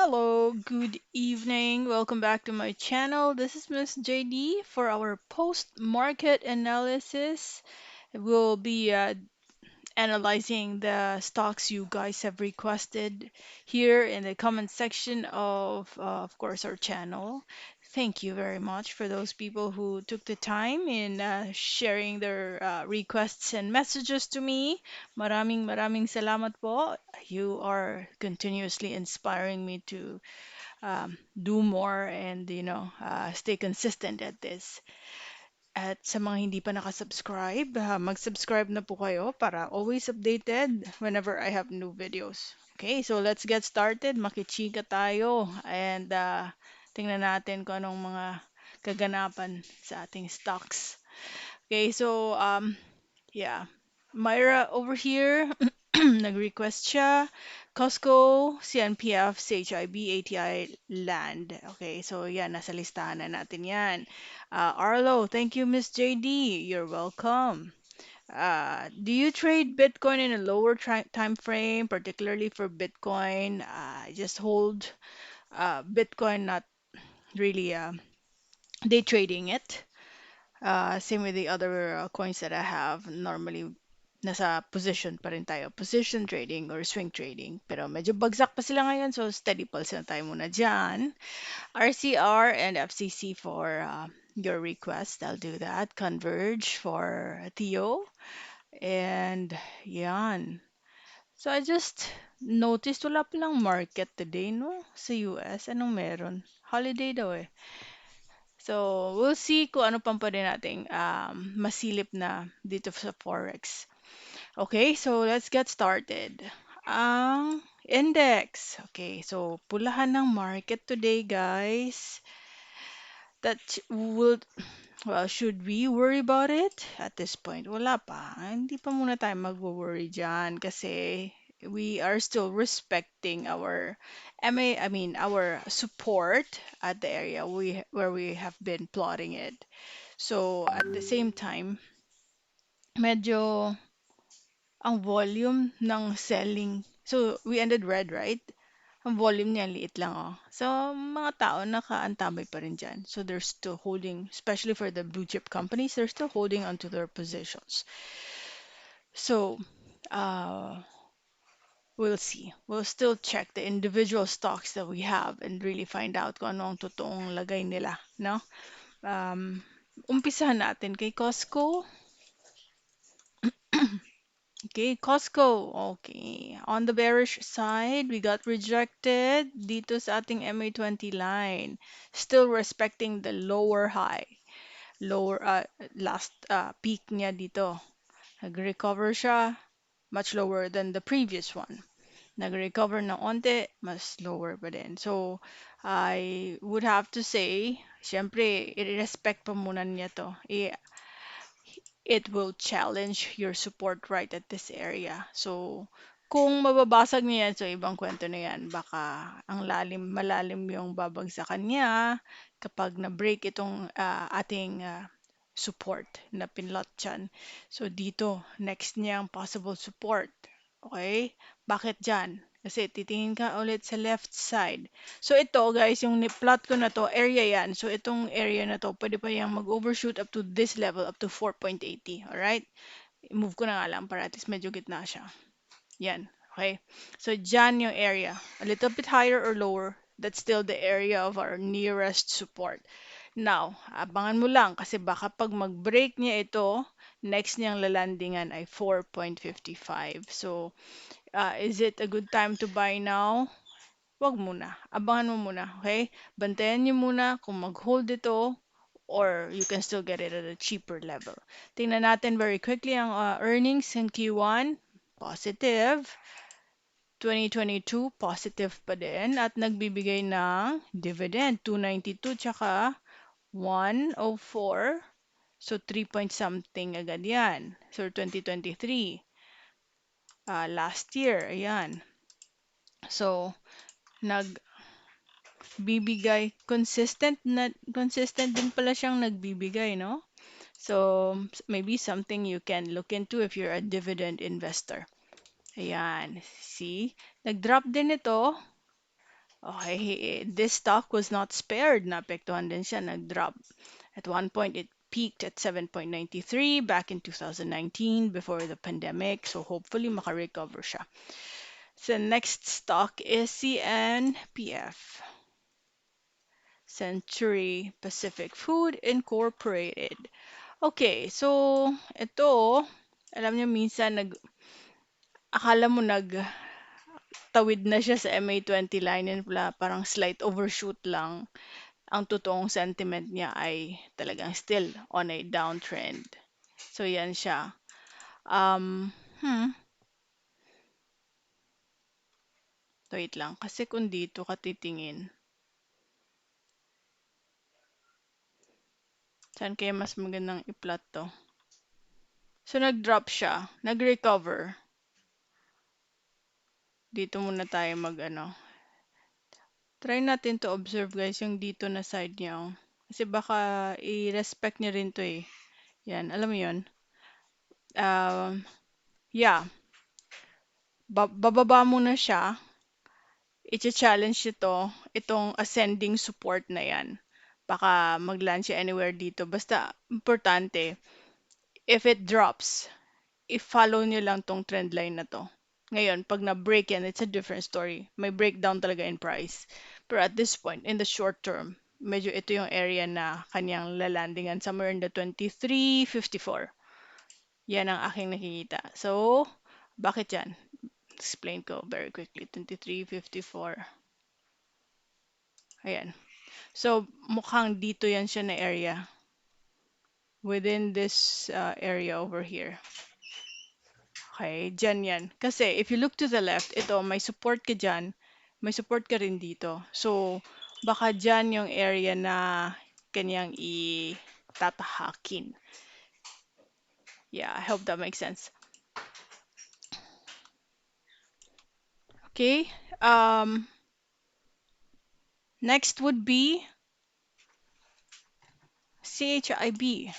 Hello, good evening. Welcome back to my channel. This is Miss JD for our post-market analysis. We'll be analyzing the stocks you guys have requested here in the comment section of course, our channel. Thank you very much for those people who took the time in sharing their requests and messages to me. Maraming salamat po. You are continuously inspiring me to do more and stay consistent at this. At sa mga hindi pa nakasubscribe, mag-subscribe na po kayo para always updated whenever I have new videos. Okay, so let's get started. Makichika tayo and tingnan natin kung anong mga kaganapan sa ating stocks. Okay, so yeah. Myra over here, nag-request siya. COSCO, CNPF, CHIB, ATI, land. Okay, so yan, nasa listahan na natin yan. Arlo, thank you, Miss JD. You're welcome. Do you trade Bitcoin in a lower time frame, particularly for Bitcoin? I just hold Bitcoin, not really day trading it. Same with the other coins that I have. Normally, nasa position pa rin tayo. Position trading or swing trading. Pero medyo bagsak pa sila ngayon, so steady pulse na tayo muna dyan. RCR and FCC for your request. I'll do that. Converge for Theo. And yan. So I just noticed wala palang market today, no? Sa US. Anong meron? Holiday daw eh. So, we'll see kung ano pang pwede nating masilip na dito sa Forex. Okay, so let's get started. Ang index. Okay, so pulahan ng market today, guys. That will, well, should we worry about it at this point? Wala pa. Hindi pa muna tayo mag-worry dyan kasi we are still respecting our I mean our support at the area where we have been plotting it. So at the same time, medyo ang volume ng selling. So we ended red, right? Ang volume niya liit lang oh. So mga tao nakaantabay pa rin dyan. So they're still holding, especially for the blue chip companies, they're still holding onto their positions. So uh we'll see. We'll still check the individual stocks that we have and really find out kung ano ang totoong lagay nila, no? Umpisahan natin kay Costco. Okay, Costco. Okay. On the bearish side, we got rejected dito sa ating MA20 line. Still respecting the lower high. Lower, last peak niya dito. Nag-recover siya, much lower than the previous one. Nag-recover na onte, mas lower pa din. So, I would have to say, syempre, i-respect pa muna niya to. It will challenge your support right at this area. So, kung mababasag niya yan, so ibang kwento na yan. Baka ang malalim yung babagsakan niya kapag na-break itong ating support na pinlot dyan. So, dito, next niya ang possible support. Okay? Bakit dyan? Kasi titingin ka ulit sa left side. So ito guys, yung plot ko na to, area yan. So itong area na to, pwede pa yung mag-overshoot up to this level, up to 4.80. Alright? I-move ko na nga lang para at least medyo gitna siya. Yan. Okay? So dyan yung area. A little bit higher or lower, that's still the area of our nearest support. Now, abangan mo lang kasi baka pag mag-break niya ito, next niyang lalandingan ay 4.55. So, is it a good time to buy now? Wag muna. Abangan mo muna, okay? Bantayan niyo muna kung mag-hold ito or you can still get it at a cheaper level. Tingnan natin very quickly ang earnings in Q1. Positive. 2022, positive pa din at nagbibigay ng dividend. 292 tsaka 104. So, 3 point something agad yan. So, 2023. Last year, ayan. So, nagbibigay, consistent din pala siyang nagbibigay, no? So, maybe something you can look into if you're a dividend investor. Ayan, see? Nag-drop din ito. Okay, this stock was not spared. Naapektuhan din siya, nag-drop. At one point, it peaked at 7.93 back in 2019 before the pandemic. So hopefully makarecover siya. So next stock is CNPF, Century Pacific Food Incorporated. Okay, so ito, alam niyo minsan akala mo tawid na siya sa MA20 line and pala parang slight overshoot lang. Ang totoong sentiment niya ay talagang still on a downtrend. So yan siya. Um, hmm, wait lang. Kasi kung dito ka titingin, saan kaya mas magandang i-plot to? So nag-drop siya, nag-recover. Dito muna tayo mag-ano. Try natin to observe guys yung dito na side niya. Oh. Kasi baka i-respect niya rin to eh. Yan, alam mo yun? Um, yeah, bababa muna siya. I-challenge ito, itong ascending support na yan. Baka mag-land siya anywhere dito. Basta, importante, if it drops, i-follow nyo lang tong trend line na to. Ngayon, pag na-break yan, it's a different story. May breakdown talaga in price. Pero at this point, in the short term, medyo ito yung area na kanyang lalandingan somewhere in the 23.54. Yan ang aking nakikita. So, bakit yan? Explain ko very quickly. 23.54. Ayan. So, mukhang dito yan siya na area. Within this area over here. Okay, dyan yan. Kasi if you look to the left, ito, may support ka dyan. May support ka rin dito. So, baka dyan yung area na kanyang itatahakin. Yeah, I hope that makes sense. Okay. Next would be CHIB.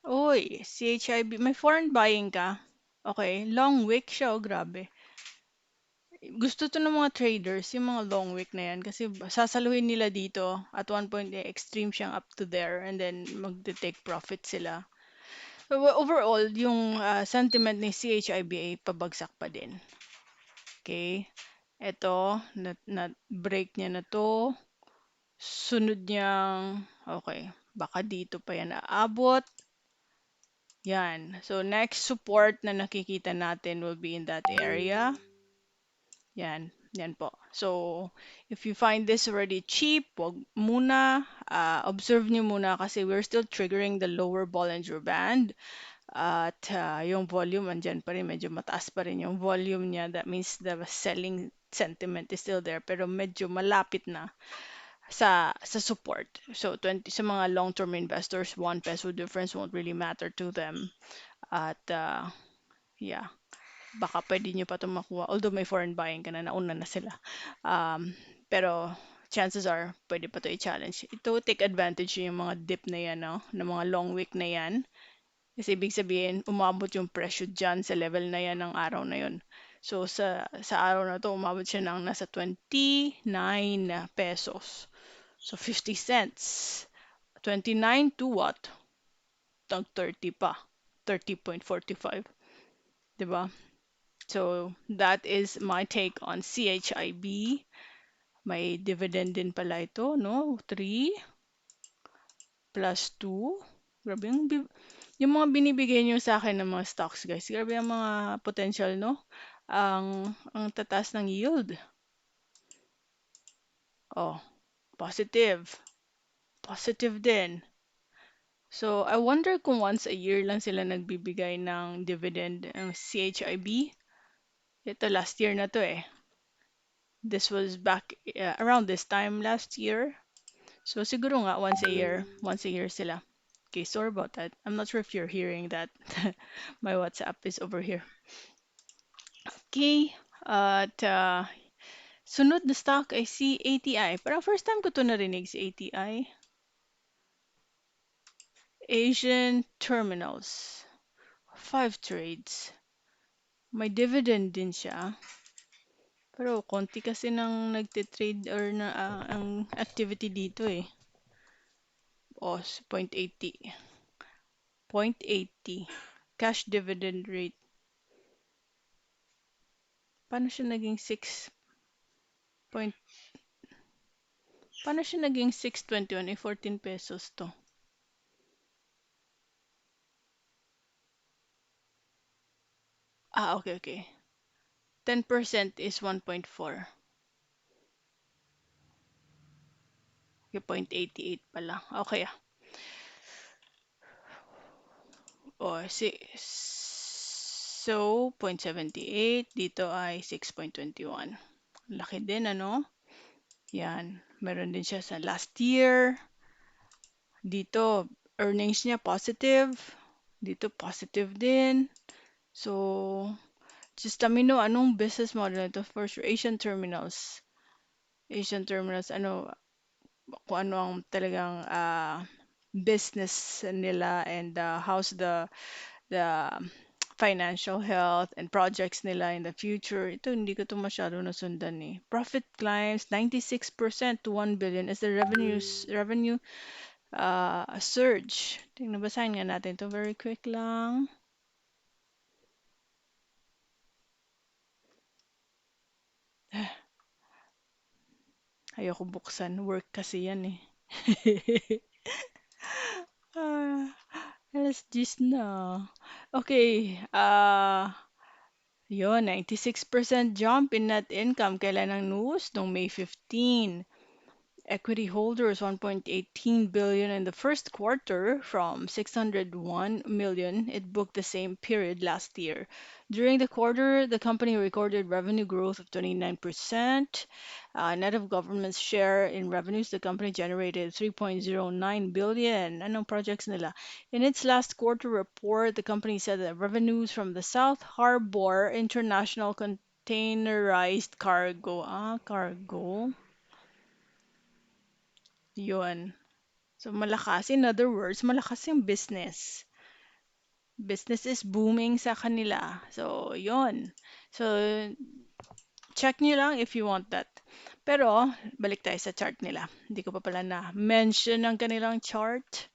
Uy, CHIB. May foreign buying ka. Okay, long wick siya. Oh, grabe. Gusto to ng mga traders, yung mga long wick na yan. Kasi sasaluhin nila dito. At one point, extreme siyang up to there. And then, mag-take profit sila. So, overall, yung sentiment ni CHIB ay pabagsak pa din. Okay. Ito, break niya na to. Sunod niyang, okay, baka dito pa yan aabot. Yan. So, next support na nakikita natin will be in that area. Yan. Yan po. So, if you find this already cheap, wag muna. Observe nyo muna kasi we're still triggering the lower Bollinger Band. At yung volume, andyan pa rin. Medyo mataas pa rin yung volume niya. That means the selling sentiment is still there. Pero medyo malapit na sa support. So 20 sa mga long-term investors, 1 peso difference won't really matter to them. At yeah, baka pwede nyo pa ito makuha. Although may foreign buying ka na, nauna na sila. Pero chances are, pwede pa ito i-challenge. Ito, take advantage yung mga dip na yan, no? Na mga long wick na yan. Kasi ibig sabihin, umabot yung presyo dyan sa level na yan ng araw na yun. So sa araw na to, umabot siya ng nasa 29 pesos. So 50 cents. 29 to what? Tag 30 pa. 30.45. 'Di ba? So that is my take on CHIB. May dividend din pala ito, no? 3 plus 2. Grabe yung mga binibigay niyo sa akin ng mga stocks, guys. Grabe ang mga potential, no? Ang tatas ng yield. Oh, positive. Positive din. So, I wonder kung once a year lang sila nagbibigay ng dividend ng CHIB. Ito last year na to eh. This was back around this time last year. So, siguro nga once a year. Once a year sila. Okay, sorry about that. I'm not sure if you're hearing that. My WhatsApp is over here. Okay. At sunod na stock ay si ATI. Parang first time ko to narinig si ATI. Asian Terminals. 5 trades. May dividend din siya. Pero konti kasi ng nagte-trade or na ang activity dito eh. O, 0.80. 0.80. Cash dividend rate. Paano siya naging 6 point, paano siya naging 6.21 eh 14 pesos to? Ah, okay, okay. 10% is 1.4. Okay, 0.88 pala. Okay ah. O, so, 0.78. Dito ay 6.21. Laki din, ano? Yan. Meron din siya sa last year. Dito, earnings niya positive. Dito, positive din. So, just let me know anong business model ito for sure. Asian Terminals. Asian Terminals, ano, kung ano ang talagang business nila and how's the financial health and projects nila in the future. Ito, hindi ko to masyado nasundan eh. Profit climbs 96% to 1 billion as the revenue surge. Tingnan, basahin nga natin to very quick lang. Ayoko buksan. Work kasi yan eh. Ah, alas 10 na. Okay. Yun, 96% jump in net income. Kailan ang news? Noong May 15. Equity holders 1.18 billion in the first quarter from 601 million it booked the same period last year. During the quarter, the company recorded revenue growth of 29%. Net of government's share in revenues, the company generated 3.09 billion. Anong projects nila? In its last quarter report, the company said that revenues from the South Harbor International Containerized Cargo, cargo, yun. So, malakas. In other words, malakas yung business. Business is booming sa kanila. So, yon. So, check nyo lang if you want that. Pero, balik tayo sa chart nila. Hindi ko pa pala na-mention ang kanilang chart.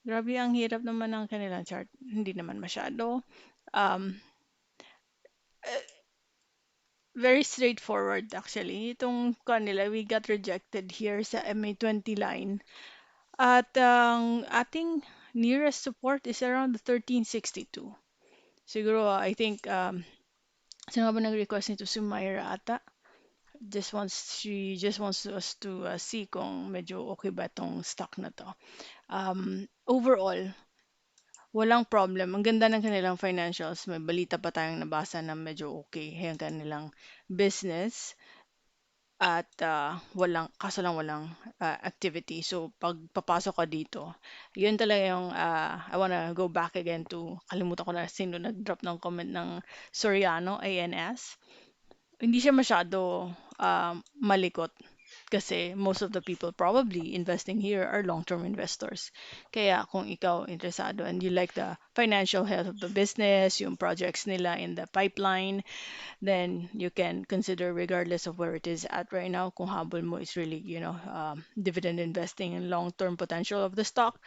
Grabe, ang hirap naman ng kanilang chart. Hindi naman masyado. Um, very straightforward actually. Itong kanila, we got rejected here sa MA20 line. At ang ating nearest support is around the 1362. Siguro, I think, sino nga ba nag-request nito? Si Myra ata. She just wants us to see kung medyo okay ba itong stock na to. Overall, walang problem. Ang ganda ng kanilang financials. May balita pa tayong nabasa na medyo okay yung kanilang business. At kaso lang walang activity. So, pag papasok ka dito, yun talaga yung, I wanna go back again to, kalimutan ko na sino nag-drop ng comment ng Soriano, ANS. Hindi siya masyado malikot kasi most of the people probably investing here are long-term investors. Kaya kung ikaw interesado and you like the financial health of the business, yung projects nila in the pipeline, then you can consider regardless of where it is at right now, kung habol mo is really, dividend investing and long-term potential of the stock,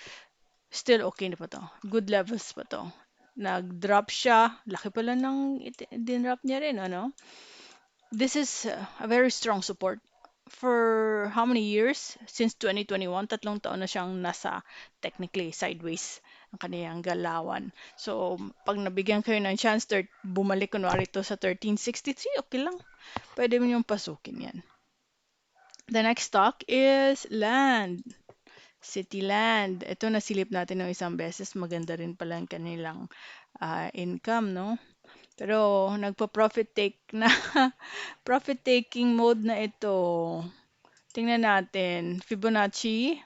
still okay na pa to. Good levels pa to. Nag-drop siya. Laki pala ng din-drop niya rin, ano? This is a very strong support. For how many years? Since 2021, tatlong taon na siyang nasa technically sideways ang kaniyang galawan. So, pag nabigyan kayo ng chance, bumalik kunwari to sa 1363, okay lang. Pwede mo yung pasukin yan. The next stock is land. City Land. Ito nasilip natin ng isang beses. Maganda rin pala ang kanilang income, no? Pero nagpa-profit take na profit taking mode na ito. Tingnan natin. Fibonacci.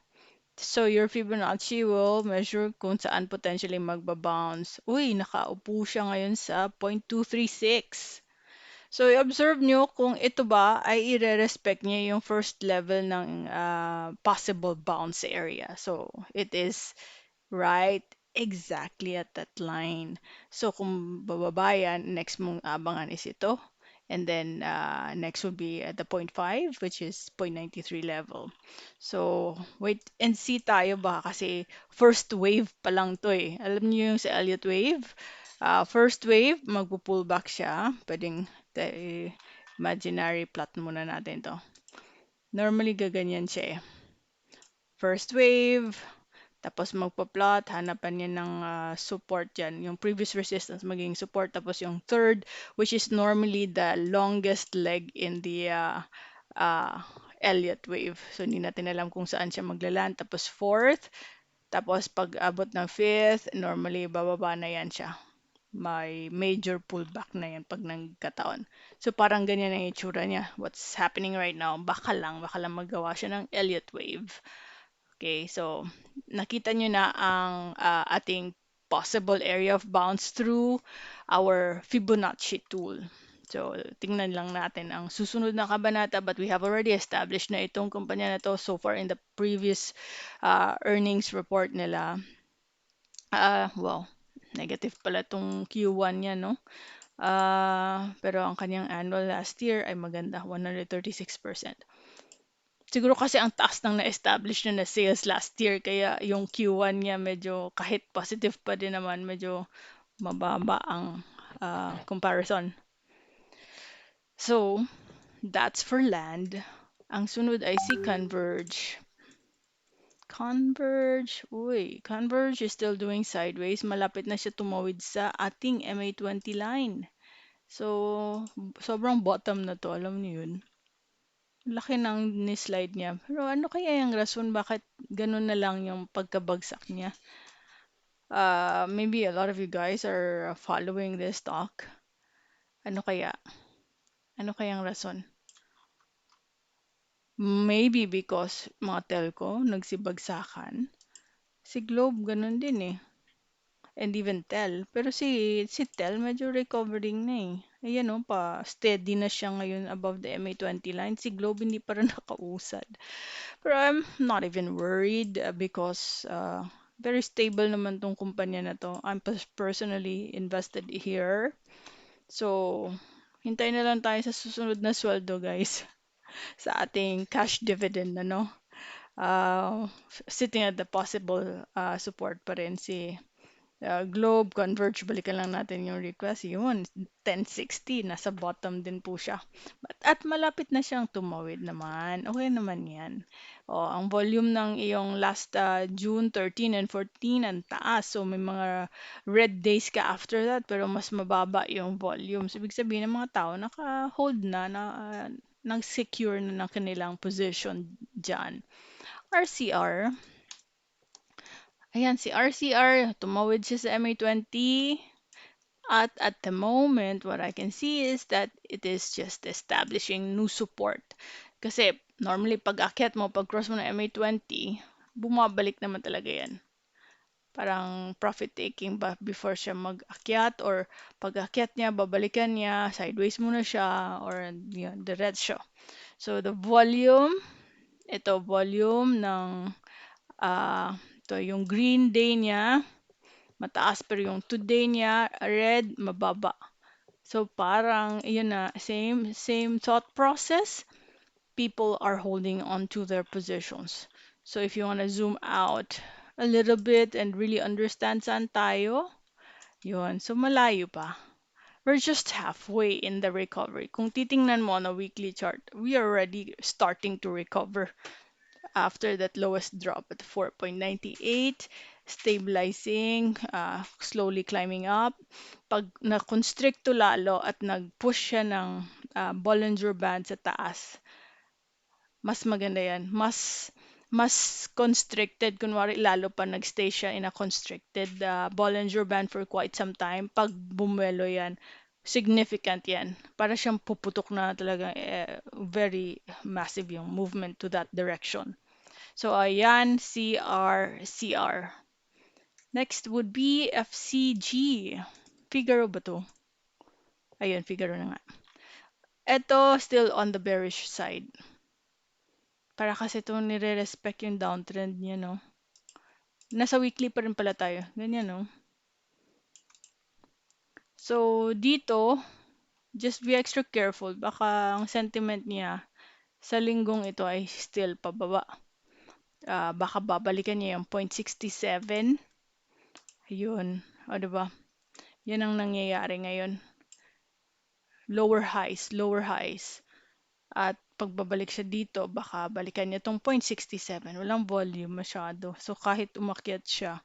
So your Fibonacci will measure kung saan potentially magbabounce. Uy, nakaupo siya ngayon sa 0.236. So i-observe nyo kung ito ba ay i-respect niya yung first level ng possible bounce area. So it is right exactly at that line. So kung bababa yan, next mong abangan is ito. And then next would be at the point 5, which is 0.93 level. So, wait and see tayo ba kasi first wave pa lang to eh. Alam niyo yung sa Elliott wave? First wave, magpo-pullback siya. Pwedeng imaginary plot muna natin to. Normally, gaganyan siya eh. First wave, tapos magpa-plot, hanapan niya ng support dyan. Yung previous resistance maging support. Tapos yung third, which is normally the longest leg in the uh, Elliott wave. So, hindi natin alam kung saan siya maglaland. Tapos fourth, tapos pag abot ng fifth, normally bababa na yan siya. May major pullback na yan pag nagkataon. So, parang ganyan ang itsura niya. What's happening right now? Baka lang magawa siya ng Elliott wave. Okay, so nakita nyo na ang ating possible area of bounce through our Fibonacci tool. So, tingnan lang natin ang susunod na kabanata, but we have already established na itong kumpanya na to so far in the previous earnings report nila. Well, negative pala itong Q1 niya, no? Pero ang kanyang annual last year ay maganda, 136%. Siguro kasi ang taas ng na-establish na sales last year, kaya yung Q1 niya medyo kahit positive pa din naman, medyo mababa ang comparison. So, that's for land. Ang sunod ay si Converge. Converge is still doing sideways. Malapit na siya tumawid sa ating MA20 line. So, sobrang bottom na to, alam niyo yun. Laki ng ni-slide niya. Pero ano kaya yung rason bakit ganun na lang yung pagkabagsak niya? Maybe a lot of you guys are following this stock. Ano kaya? Ano kayang rason? Maybe because mga telco nagsibagsakan. Si Globe ganun din eh. And even Tel. Pero si Tel medyo recovering na eh. Ayan o, steady na siya ngayon above the MA20 line. Si Globe hindi pa rin nakausad. Pero I'm not even worried because very stable naman tong kumpanya na to. I'm personally invested here. So, hintay na lang tayo sa susunod na sweldo, guys. Sa ating cash dividend, ano? Sitting at the possible support pa rin si Globe, Converge, balikan lang natin yung request. Yun, 1060, nasa bottom din po siya. At malapit na siyang tumawid naman. Okay naman yan. Ang volume ng iyong last June 13 and 14, ang taas. So, may mga red days ka after that, pero mas mababa yung volume. So, ibig sabihin ng mga tao, naka-hold na nag-secure na ng kanilang position dyan. RCR. Ayan, si RCR, tumawid siya sa MA20. At the moment, what I can see is that it is just establishing new support. Kasi normally pag akyat mo, pag cross mo ng MA20, bumabalik naman talaga yan. Parang profit taking ba before siya mag-akyat or pag akyat niya, babalikan niya, sideways muna siya or yun, diretso. So the volume, ito volume ng ito yung green day niya, mataas pero yung today niya, red, mababa. So parang yun na, same thought process. People are holding on to their positions. So if you want to zoom out a little bit and really understand saan tayo, yun. So malayo pa. We're just halfway in the recovery. Kung titingnan mo on a weekly chart, we are already starting to recover after that lowest drop at 4.98, stabilizing, slowly climbing up. Pag na-constrict to lalo at nag-push siya ng Bollinger Band sa taas, mas maganda yan. Mas constricted, kunwari lalo pa nagstay siya in a constricted Bollinger Band for quite some time. Pag bumelo yan, significant yan. Para siyang puputok na talaga very massive yung movement to that direction. So, ayan, CR. Next would be FCG. Figaro ba to? Ayun, Figaro na nga. Ito, still on the bearish side. Para kasi ito nire-respect yung downtrend niya, no? Nasa weekly pa rin pala tayo. Ganyan, no? So, dito, just be extra careful. Baka ang sentiment niya sa linggong ito ay still pababa. Baka babalikan niya yung 0.67. Yun. O, diba? Yan ang nangyayari ngayon. Lower highs, lower highs. At pagbabalik siya dito, baka balikan niya tong 0.67. Walang volume masyado. So kahit umakyat siya,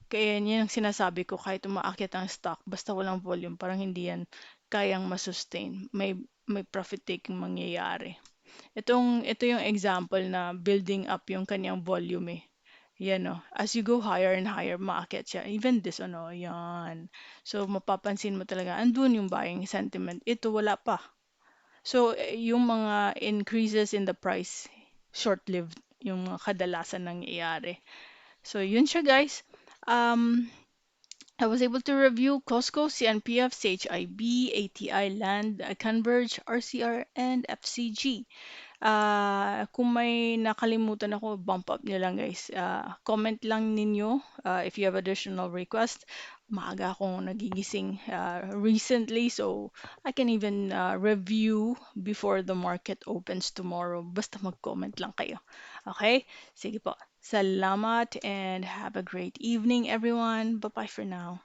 kaya yan yung sinasabi ko, kahit umaakyat ang stock, basta walang volume, parang hindi yan kayang masustain. May profit taking mangyayari. Ito yung example na building up yung kanyang volume eh. Yan o. As you go higher and higher, maakyat siya. Even this, ano, yan. So, mapapansin mo talaga, andun yung buying sentiment. Ito, wala pa. So, yung mga increases in the price, short-lived yung mga kadalasan nangyayari. So, yun siya, guys. Um, I was able to review COSCO, CNPF, CHIB, ATI, Land, Converge, RCR, and FCG. Kung may nakalimutan ako, bump up nyo lang guys. Comment lang ninyo if you have additional request. Maaga akong nagigising recently, so I can even review before the market opens tomorrow. Basta mag-comment lang kayo. Okay? Sige po. Salamat and have a great evening everyone. Bye-bye for now.